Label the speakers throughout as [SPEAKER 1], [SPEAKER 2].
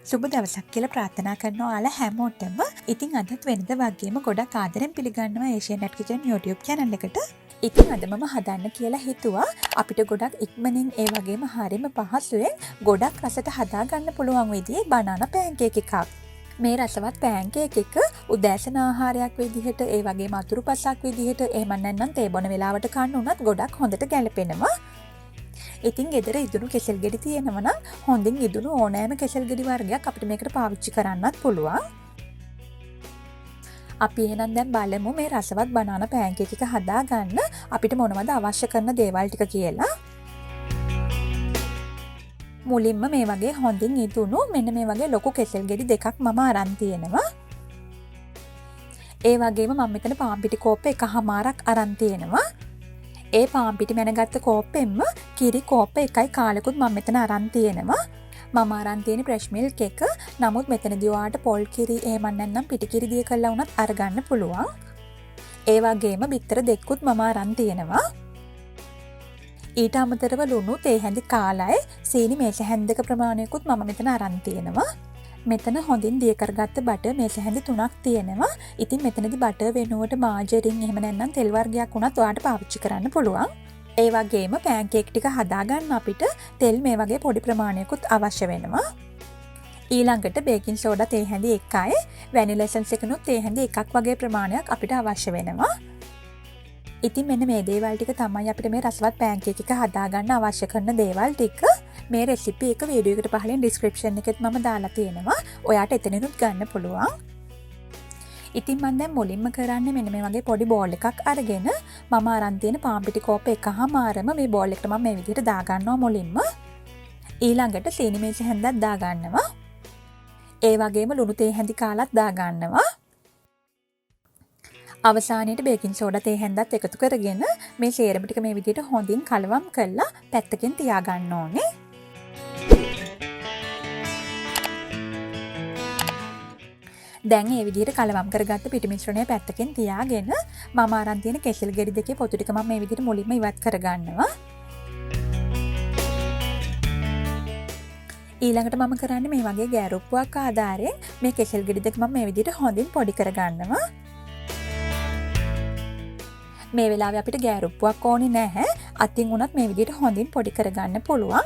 [SPEAKER 1] සුබ දවසක් කියලා ප්‍රාර්ථනා කරනවා ඔයාලා හැමෝටම. ඉතින් අදත් වෙනද වගේම ගොඩක් ආදරෙන් පිළිගන්නවා ඒෂියානෙට් කිචන් YouTube channel එකට. ඉතින් අද මම හදන්න කියලා හිතුවා අපිට ගොඩක් ඉක්මනින් ඒ වගේම හරිම පහසුවෙන් ගොඩක් රසට හදාගන්න පුළුවන් විදිහේ බනානා පැන්කේක් එකක්. මේ රසවත් පැන්කේක් එක උදෑසන ආහාරයක් විදිහට ඒ වගේම අතුරුපසක් විදිහට එහෙම නැත්නම් තේ බොන වෙලාවට කන්න උනත් ගොඩක් හොඳට ගැලපෙනවා. ඉතින් ගෙදර ඉදුණු කෙසෙල් ගෙඩි තියෙනවා නම් හොඳින් ඉදුණු ඕනෑම කෙසෙල් ගෙඩි වර්ගයක් අපිට මේකට පාවිච්චි කරන්නත් පුළුවන්. අපි එහෙනම් දැන් බලමු මේ රසවත් බනානා පැන්කේක් එක හදාගන්න අපිට මොනවද අවශ්‍ය කරන දේවල් ටික කියලා. මුලින්ම මේ වගේ හොඳින් ඉදුණු මෙන්න මේ වගේ ලොකු කෙසෙල් ගෙඩි දෙකක් මම අරන් තියෙනවා. ඒ වගේම මම මෙතන පාන් පිටි කෝප්ප එකමාරක් අරන් තියෙනවා. ඒ පාන් පිටි මැනගත්ත කෝප්පෙන්ම කිරි කෝප්ප එකයි කාලෙකුත් මම මෙතන අරන් තියෙනවා. මම අරන් තියෙන ෆ්‍රෙෂ් මිල්ක් එක. නමුත් මෙතනදී ඔයාලට පොල් කිරි එහෙම නැත්නම් පිටි කිරි දිය කරලා වුණත් අරගන්න පුළුවන්. ඒ වගේම බිත්තර දෙකකුත් මම අරන් තියෙනවා. ඊට අමතරව ලුණු තේ හැඳි කාලයි සීනි මේස හැන්දක ප්‍රමාණයකුත් මම මෙතන අරන් තියෙනවා. මෙතන හොඳින් දිය කරගත්ත බටර් මේස හැඳි 3ක් තියෙනවා. ඉතින් මෙතනදී බටර් වෙනුවට මාජරින් එහෙම නැත්නම් තෙල් වර්ගයක් උනත් ඔයාලට පාවිච්චි කරන්න පුළුවන්. ඒ වගේම පැන්කේක් ටික හදාගන්න අපිට තෙල් මේ වගේ පොඩි ප්‍රමාණයකුත් අවශ්‍ය වෙනවා. ඊළඟට බේකින් සෝඩා තේ හැඳි 1යි වැනිලා එසන්ස් එකනොත් තේ හැඳි 1ක් වගේ ප්‍රමාණයක් අපිට අවශ්‍ය වෙනවා. ඉතින් මෙන්න මේ දේවල් ටික තමයි අපිට මේ රසවත් පැන්කේක් එක හදාගන්න අවශ්‍ය කරන දේවල් ටික. මේ රෙසිපි එක වීඩියෝ එකට පහලින් ඩිස්ක්‍රිප්ෂන් එකෙත් මම දාලා තියෙනවා. ඔයාට එතනිනුත් ගන්න පුළුවන්. ඉතින් මම දැන් මුලින්ම කරන්නේ මෙන්න මේ වගේ පොඩි බෝල් එකක් අරගෙන මම අරන් තියෙන පාන් පිටි කෝප්ප එකමාරම මේ බෝල් එකට මම මේ විදිහට දාගන්නවා මුලින්ම. ඊළඟට සීනි මේස හැන්දක් දාගන්නවා. ඒ වගේම ලුණු තේ හැඳි කාලක් දාගන්නවා. අවසානයේට බේකින් සෝඩා තේ හැන්දත් එකතු කරගෙන මේ සේරම ටික මේ විදිහට හොඳින් කලවම් කරලා පැත්තකින් තියාගන්න ඕනේ. දැන් මේ විදිහට කලවම් කරගත්ත පිටි මිශ්‍රණය පැත්තකින් තියාගෙන මම අරන් තියෙන කෙසෙල් ගෙඩි දෙකේ පොතු ටික මම මේ විදිහට මුලින්ම ඉවත් කරගන්නවා. ඊළඟට මම කරන්නේ මේ වගේ ගෑරුප්පුවක් ආධාරයෙන් මේ කෙසෙල් ගෙඩි දෙක මම මේ විදිහට හොඳින් පොඩි කරගන්නවා. මේ වෙලාවේ අපිට ගෑරුප්පුවක් ඕනේ නැහැ. අතින් උනත් මේ විදිහට හොඳින් පොඩි කරගන්න පුළුවන්.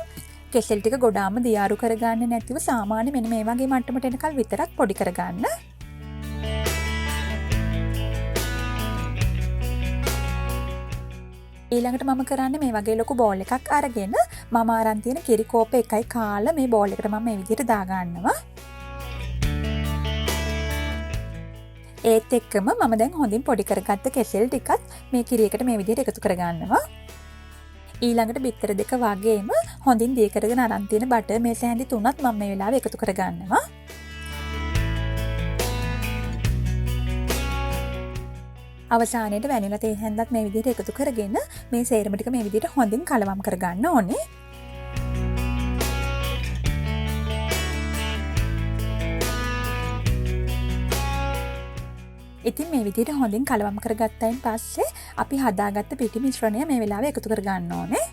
[SPEAKER 1] කෙසෙල් ටික ගොඩාම දියාරු කරගන්නේ නැතිව සාමාන්‍ය මෙන්න මේ වගේ මට්ටමට එනකල් විතරක් පොඩි කරගන්න. ඊළඟට මම කරන්නේ මේ වගේ ලොකු බෝල් එකක් අරගෙන මම අරන් තියෙන කිරි කෝප්ප එකයි කාලා මේ බෝල් එකට මම මේ විදිහට දාගන්නවා. ඒත් එක්කම මම දැන් හොඳින් පොඩි කරගත්ත කෙසෙල් ටිකත් මේ කිරි එකට මේ විදිහට එකතු කරගන්නවා. ඊළඟට බිත්තර දෙක වගේම හොඳින් දිය කරගෙන අරන් තියෙන බටර් මේස හැඳි 3ත් මම මේ වෙලාවේ එකතු කරගන්නවා. අවසානයේට වැනිලා තේ හැන්දත් මේ විදිහට එකතු කරගෙන මේ සේරම ටික මේ විදිහට හොඳින් කලවම් කරගන්න ඕනේ. ඉතින් මේ විදිහට හොඳින් කලවම් කරගත්තයින් පස්සේ අපි හදාගත්ත පිටි මිශ්‍රණය මේ වෙලාවේ එකතු කරගන්න ඕනේ.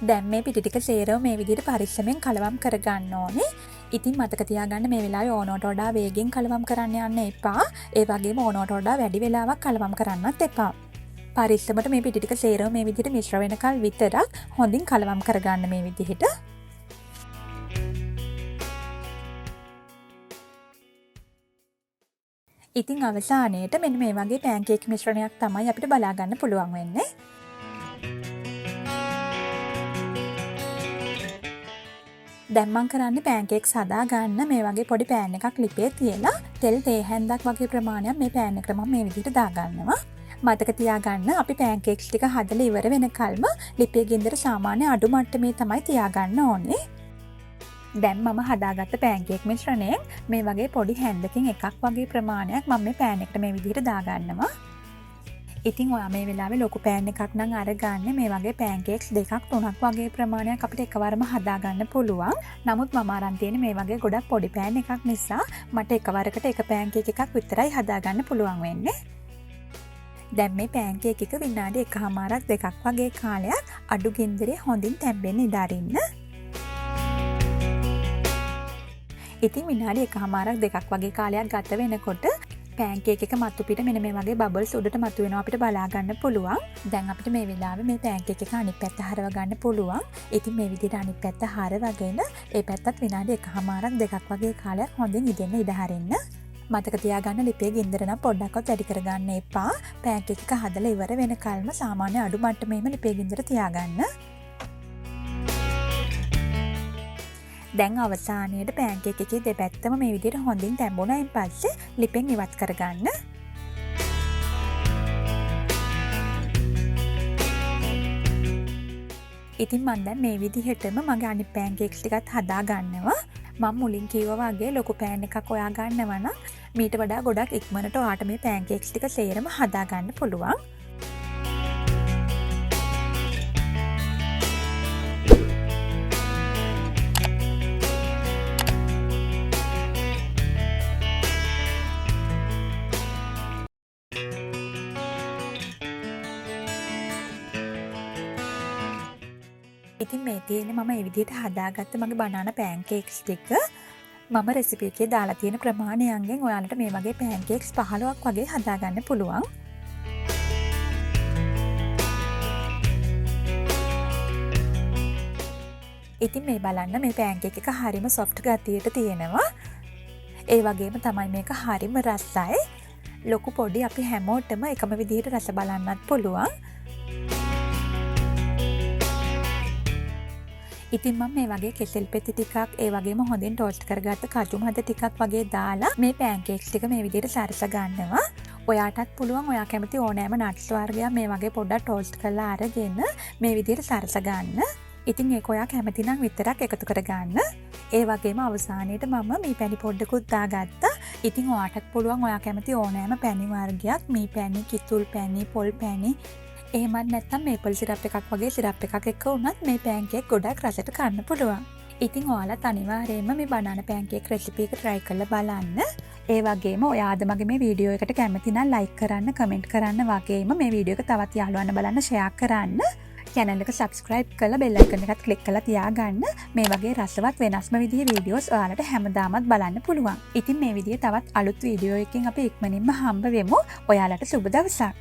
[SPEAKER 1] දැන් මේ පිටි ටික සේරම මේ විදිහට පරිස්සමෙන් කලවම් කරගන්න ඕනේ. ඉතින් මතක තියාගන්න මේ වෙලාවේ ඕනවට වඩා වේගෙන් කලවම් කරන්න යන්න එපා. ඒ වගේම ඕනවට වඩා වැඩි වෙලාවක් කලවම් කරන්නත් එපා. පරිස්සමට මේ පිටි ටික සේරම මේ විදිහට මිශ්‍ර වෙනකල් විතරක් හොඳින් කලවම් කරගන්න මේ විදිහට. ඉතින් අවසානයේට මෙන්න මේ වගේ පැන්කේක් මිශ්‍රණයක් තමයි අපිට බලා ගන්න පුළුවන් වෙන්නේ. දැන් මම කරන්නේ පැන්කේක්ස් හදාගන්න මේ වගේ පොඩි පෑන් එකක් ලිපේ තියලා තෙල් තේ හැන්දක් වගේ ප්‍රමාණයක් මේ පෑන් එකට මම මේ විදිහට දාගන්නවා. මතක තියාගන්න අපි පැන්කේක්ස් ටික හදලා ඉවර වෙනකල්ම ලිපේ ගින්දර සාමාන්‍ය අඩු මට්ටමේ තමයි තියාගන්න ඕනේ. දැන් මම හදාගත්ත පැන්කේක් මිශ්‍රණයෙන් මේ වගේ පොඩි හැන්දකින් එකක් වගේ ප්‍රමාණයක් මම මේ පෑන් එකට මේ විදිහට දාගන්නවා. ඉතින් ඔයා මේ වෙලාවේ ලොකු පෑන් එකක් නම් අරගන්න මේ වගේ පැන්කේක්ස් දෙකක් තුනක් වගේ ප්‍රමාණයක් අපිට එකවරම හදාගන්න පුළුවන්. නමුත් මම අරන් තියෙන්නේ මේ වගේ ගොඩක් පොඩි පෑන් එකක් නිසා මට එකවරකට එක පැන්කේක් එකක් විතරයි හදාගන්න පුළුවන් වෙන්නේ. දැන් මේ පෑන්කේක් එක විනාඩි 1මාරක් 2ක් වගේ කාලයක් අඩු ගින්දරේ හොඳින් තැම්බෙන්න ඉඩ අරින්න. ඉතින් විනාඩි 1මාරක් 2ක් වගේ කාලයක් ගත වෙනකොට පෑන්කේක් එක මතු පිට මෙන්න මේ වගේ බබල්ස් උඩට මතුවෙනවා අපිට බලා ගන්න පුළුවන්. දැන් අපිට මේ වෙලාවේ මේ පෑන්කේක් එක අනිත් පැත්ත හරව ගන්න පුළුවන්. ඉතින් මේ විදිහට අනිත් පැත්ත හරවගෙන ඒ පැත්තත් විනාඩි 1මාරක් 2ක් වගේ කාලයක් හොඳින් ඉදෙන්න ඉඩ හරින්න. මතක තියාගන්න ලිපේ ගින්දර නම් පොඩ්ඩක්වත් වැඩි කරගන්න එපා. පෑන්කේක් එක හදලා ඉවර වෙනකල්ම සාමාන්‍ය අඩු මට්ටමේම ලිපේ ගින්දර තියාගන්න. දැන් අවසානයේට පෑන්කේක් එකේ දෙපැත්තම මේ විදිහට හොඳින් තැඹුණායින් පස්සේ ලිපෙන් ඉවත් කරගන්න. ඉතින් මම දැන් මේ විදිහටම මගේ අනිත් පෑන්කේක්ස් ටිකත් හදා ගන්නවා. මම මුලින් කිව්වා වගේ ලොකු පෑන් එකක් ඔයා ගන්නවා නම් මීට වඩා ගොඩක් ඉක්මනට ඔයාට මේ පෑන්කේක්ස් ටික සේරම හදා ගන්න පුළුවන්. ඉතින් මේ තියෙන්නේ මම මේ විදිහට හදාගත්ත මගේ බනානා පෑන්කේක්ස් ටික. මම රෙසිපි එකේ දාලා තියෙන ප්‍රමාණයන්ගෙන් ඔයාලට මේ වගේ පෑන්කේක්ස් 15ක් වගේ හදාගන්න පුළුවන්. ඉතින් මේ බලන්න මේ පෑන්කේක් එක හරිම සොෆ්ට් ගතියට තියෙනවා. ඒ වගේම තමයි මේක හරිම රසයි. ලොකු පොඩි අපි හැමෝටම එකම විදිහට රස බලන්නත් පුළුවන්. ඉතින් මම මේ වගේ කෙසෙල් පෙති ටිකක් ඒ වගේම හොඳින් ටෝස්ට් කරගත්ත කජු මද ටිකක් වගේ දාලා මේ පෑන්කේක්ස් ටික මේ විදිහට සරස ගන්නවා. ඔයාටත් පුළුවන් ඔයා කැමති ඕනෑම නට්ස් වර්ගයක් මේ වගේ පොඩ්ඩක් ටෝස්ට් කරලා අරගෙන මේ විදිහට සරස ගන්න. ඉතින් ඒක ඔයා කැමති නම් විතරක් එකතු කරගන්න. ඒ වගේම අවසානයේට මම මේ පැණි පොඩ්ඩකුත් දාගත්තා. ඉතින් ඔයාටත් පුළුවන් ඔයා කැමති ඕනෑම පැණි වර්ගයක් මේ පැණි, කිතුල් පැණි, පොල් පැණි එහෙමත් නැත්නම් මේපල් සිරප් එකක් වගේ සිරප් එකක් එක්ක වුණත් මේ පෑන්කේක් ගොඩක් රසට කන්න පුළුවන්. ඉතින් ඔයාලත් අනිවාර්යයෙන්ම මේ බනානා පෑන්කේක් රෙසිපි එක try කරලා බලන්න. ඒ වගේම ඔයා අද මගේ මේ වීඩියෝ එකට කැමති නම් like කරන්න, comment කරන්න වගේම මේ වීඩියෝ එක තවත් යාළුවන්ට බලන්න share කරන්න. channel එක subscribe කරලා bell icon එකත් click කරලා තියාගන්න. මේ වගේ රසවත් වෙනස්ම විදිහේ වීඩියෝස් ඔයාලට හැමදාමත් බලන්න පුළුවන්. ඉතින් මේ විදිහේ තවත් අලුත් වීඩියෝ එකකින් අපි ඉක්මනින්ම හම්බ වෙමු. ඔයාලට සුබ දවසක්.